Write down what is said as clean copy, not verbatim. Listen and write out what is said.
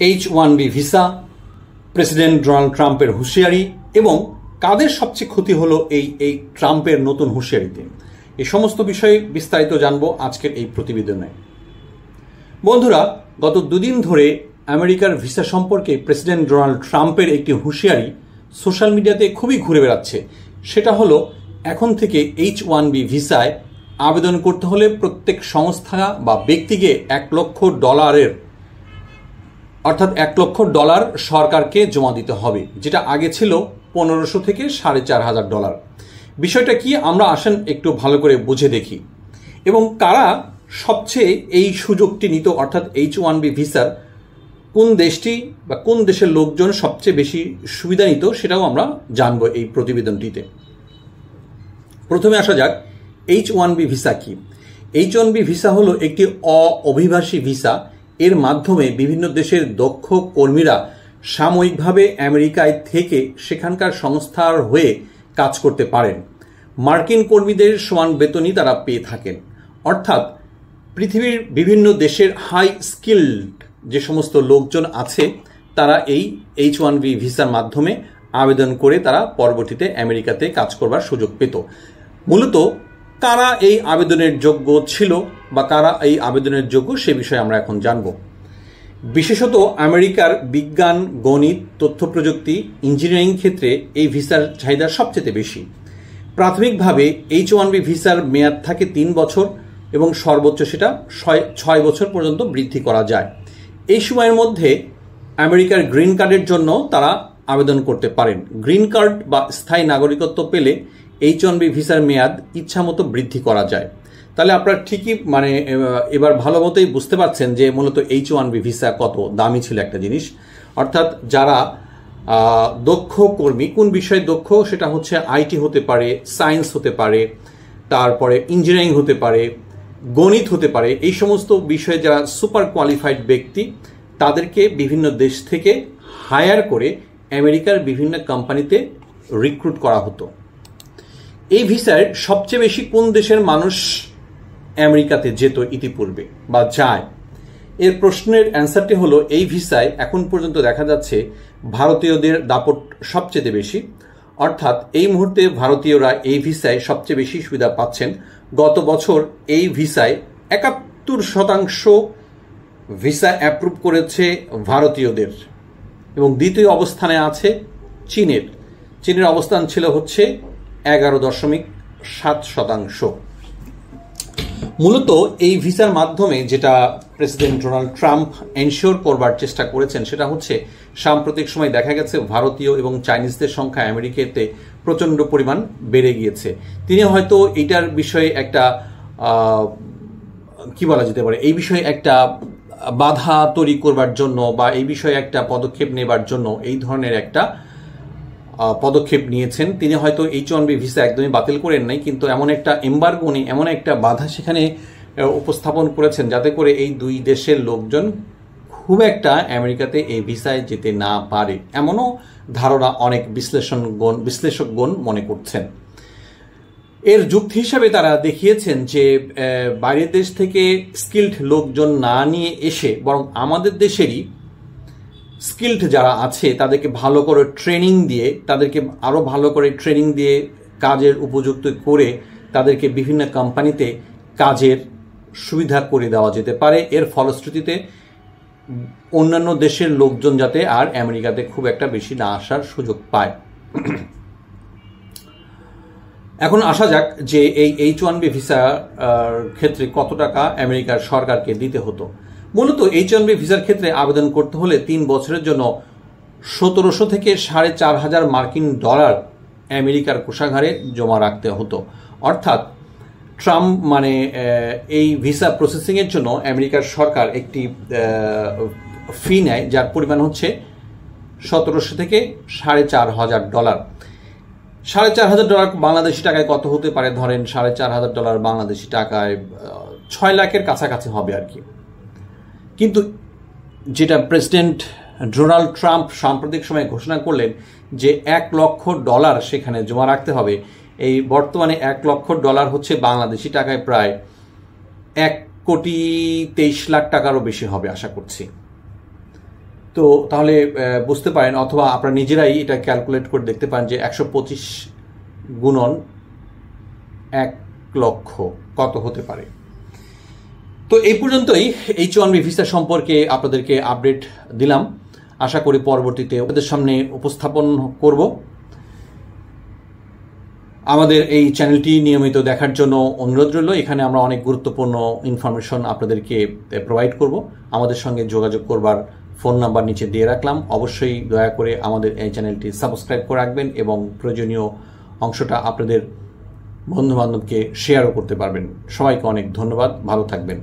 H-1B visa, president Donald ট্রাম্পের হুঁশিয়ারি এবং কাদের সবচেয়ে ক্ষতি হলো এই ট্রাম্পের নতুন হুঁশিয়ারিতে, এই সমস্ত বিষয়ে বিস্তারিত জানবো আজকের এই প্রতিবেদনে। বন্ধুরা, গত দুদিন ধরে আমেরিকার ভিসা সম্পর্কে প্রেসিডেন্ট ডোনাল্ড ট্রাম্পের একটি হুঁশিয়ারি সোশ্যাল মিডিয়াতে খুবই ঘুরে বেড়াচ্ছে। সেটা হলো, এখন থেকে H-1B ভিসায় আবেদন করতে হলে প্রত্যেক সংস্থা বা ব্যক্তিকে $1,00,000 অর্থাৎ $1,00,000 সরকারকে জমা দিতে হবে, যেটা আগে ছিল 1500 থেকে $4,500। বিষয়টা কি, আমরা আসেন একটু ভালো করে বুঝে দেখি। এবং কারা সবচেয়ে এই সুযোগটি নিত, অর্থাৎ H-1B ভিসার কোন দেশটি বা কোন দেশের লোকজন সবচেয়ে বেশি সুবিধা নিত, সেটাও আমরা জানবো এই প্রতিবেদনটিতে। প্রথমে আসা যাক, H-1B ভিসা কি। H-1B ভিসা হলো একটি অভিবাসী ভিসা। এর মাধ্যমে বিভিন্ন দেশের দক্ষ কর্মীরা সাময়িকভাবে আমেরিকায় থেকে সেখানকার সংস্থার হয়ে কাজ করতে পারেন। মার্কিন কর্মীদের সমান বেতনই তারা পেয়ে থাকেন। অর্থাৎ পৃথিবীর বিভিন্ন দেশের হাই স্কিলড যে সমস্ত লোকজন আছে, তারা এই H-1B ভিসার মাধ্যমে আবেদন করে তারা পরবর্তীতে আমেরিকাতে কাজ করবার সুযোগ পেত। মূলত কারা এই আবেদনের যোগ্য ছিল বা কারা এই আবেদনের যোগ্য, সে বিষয়ে আমরা এখন জানব। বিশেষত আমেরিকার বিজ্ঞান, গণিত, তথ্য প্রযুক্তি, ইঞ্জিনিয়ারিং ক্ষেত্রে এই ভিসার চাহিদা সবচেয়ে বেশি। প্রাথমিকভাবে H-1B ভিসার মেয়াদ থাকে 3 বছর এবং সর্বোচ্চ সেটা 6 বছর পর্যন্ত বৃদ্ধি করা যায়। এই সময়ের মধ্যে আমেরিকার গ্রিন কার্ডের জন্য তারা আবেদন করতে পারেন। গ্রিন কার্ড বা স্থায়ী নাগরিকত্ব পেলে H-1B ভিসার মেয়াদ ইচ্ছামতো বৃদ্ধি করা যায়। তাহলে আপনারা ঠিকই এবার ভালো মতোই বুঝতে পারছেন যে মূলত H-1B ভিসা কত দামি ছিল একটা জিনিস। অর্থাৎ যারা দক্ষ কর্মী, কোন বিষয়ে দক্ষ, সেটা হচ্ছে আইটি হতে পারে, সায়েন্স হতে পারে, তারপরে ইঞ্জিনিয়ারিং হতে পারে, গণিত হতে পারে, এই সমস্ত বিষয়ে যারা সুপার কোয়ালিফাইড ব্যক্তি, তাদেরকে বিভিন্ন দেশ থেকে হায়ার করে আমেরিকার বিভিন্ন কোম্পানিতে রিক্রুট করা হতো। এই ভিসায় সবচেয়ে বেশি কোন দেশের মানুষ আমেরিকাতে যেত ইতিপূর্বে বা যায়? এর প্রশ্নের অ্যান্সারটি হলো, এই ভিসায় এখন পর্যন্ত দেখা যাচ্ছে ভারতীয়দের দাপট সবচেয়ে বেশি। অর্থাৎ এই মুহূর্তে ভারতীয়রা এই ভিসায় সবচেয়ে বেশি সুবিধা পাচ্ছেন। গত বছর এই ভিসায় 71% ভিসা অ্যাপ্রুভ করেছে ভারতীয়দের এবং দ্বিতীয় অবস্থানে আছে চীনের অবস্থান ছিল হচ্ছে 11.7%। মূলত এই ভিসার মাধ্যমে যেটা প্রেসিডেন্ট ডোনাল্ড ট্রাম্প এনশিওর করবার চেষ্টা করেছেন, সেটা হচ্ছে সাম্প্রতিক সময় দেখা গেছে ভারতীয় এবং চাইনিজদের সংখ্যা আমেরিকাতে প্রচণ্ড পরিমাণ বেড়ে গিয়েছে। তিনি হয়তো এটার বিষয়ে একটা কি বলা যেতে পারে, এই বিষয়ে একটা বাধা তৈরি করবার জন্য বা এই বিষয়ে একটা পদক্ষেপ নেবার জন্য এই ধরনের একটা পদক্ষেপ নিয়েছেন। তিনি হয়তো H-1B ভিসা একদমই বাতিল করেন নাই, কিন্তু এমন একটা এম্বার্গো নেই, এমন একটা বাধা সেখানে উপস্থাপন করেছেন যাতে করে এই দুই দেশের লোকজন খুব একটা আমেরিকাতে এই ভিসায় যেতে না পারে, এমনও ধারণা অনেক বিশ্লেষকগণ মনে করছেন। এর যুক্তি হিসাবে তারা দেখিয়েছেন যে বাইরের দেশ থেকে স্কিল্ড লোকজন না নিয়ে এসে বরং আমাদের দেশেরই স্কিল্ড যারা আছে তাদেরকে ভালো করে ট্রেনিং দিয়ে, তাদেরকে আরও ভালো করে ট্রেনিং দিয়ে কাজের উপযুক্ত করে তাদেরকে বিভিন্ন কোম্পানিতে কাজের সুবিধা করে দেওয়া যেতে পারে। এর ফলশ্রুতিতে অন্যান্য দেশের লোকজন যাতে আর আমেরিকাতে খুব একটা বেশি না আসার সুযোগ পায়। এখন আসা যাক যে এই H-1B ভিসার ক্ষেত্রে কত টাকা আমেরিকার সরকারকে দিতে হতো। মূলত H-1B ভিসার ক্ষেত্রে আবেদন করতে হলে 3 বছরের জন্য 1700 থেকে $4,500 মার্কিন আমেরিকার কোষাগারে জমা রাখতে হতো। অর্থাৎ ট্রাম্প এই ভিসা প্রসেসিংয়ের জন্য আমেরিকার সরকার একটি ফি নেয়, যার পরিমাণ হচ্ছে 1700 থেকে $4,500। $4,500 বাংলাদেশি টাকায় কত হতে পারে? ধরেন $4,500 বাংলাদেশি টাকায় 6 লাখের কাছাকাছি হবে আর কি। কিন্তু যেটা প্রেসিডেন্ট ডোনাল্ড ট্রাম্প সাম্প্রতিক সময়ে ঘোষণা করলেন যে $1,00,000 সেখানে জমা রাখতে হবে, এই বর্তমানে $1,00,000 হচ্ছে বাংলাদেশি টাকায় প্রায় 1,23,00,000 টাকারও বেশি হবে আশা করছি। তো তাহলে বুঝতে পারেন, অথবা আপনারা নিজেরাই এটা ক্যালকুলেট করে দেখতে পারেন যে 125 গুণন 1 লক্ষ কত হতে পারে। তো এই পর্যন্তই H1B ভিসা সম্পর্কে আপনাদেরকে আপডেট দিলাম। আশা করি পরবর্তীতে আপনাদের সামনে উপস্থাপন করব। আমাদের এই চ্যানেলটি নিয়মিত দেখার জন্য অনুরোধ রইল। এখানে আমরা অনেক গুরুত্বপূর্ণ ইনফরমেশন আপনাদেরকে প্রোভাইড করব। আমাদের সঙ্গে যোগাযোগ করবার ফোন নাম্বার নিচে দিয়ে রাখলাম। অবশ্যই দয়া করে আমাদের এই চ্যানেলটি সাবস্ক্রাইব করে রাখবেন এবং প্রয়োজনীয় অংশটা আপনাদের বন্ধুবান্ধবকে শেয়ারও করতে পারবেন। সবাইকে অনেক ধন্যবাদ, ভালো থাকবেন।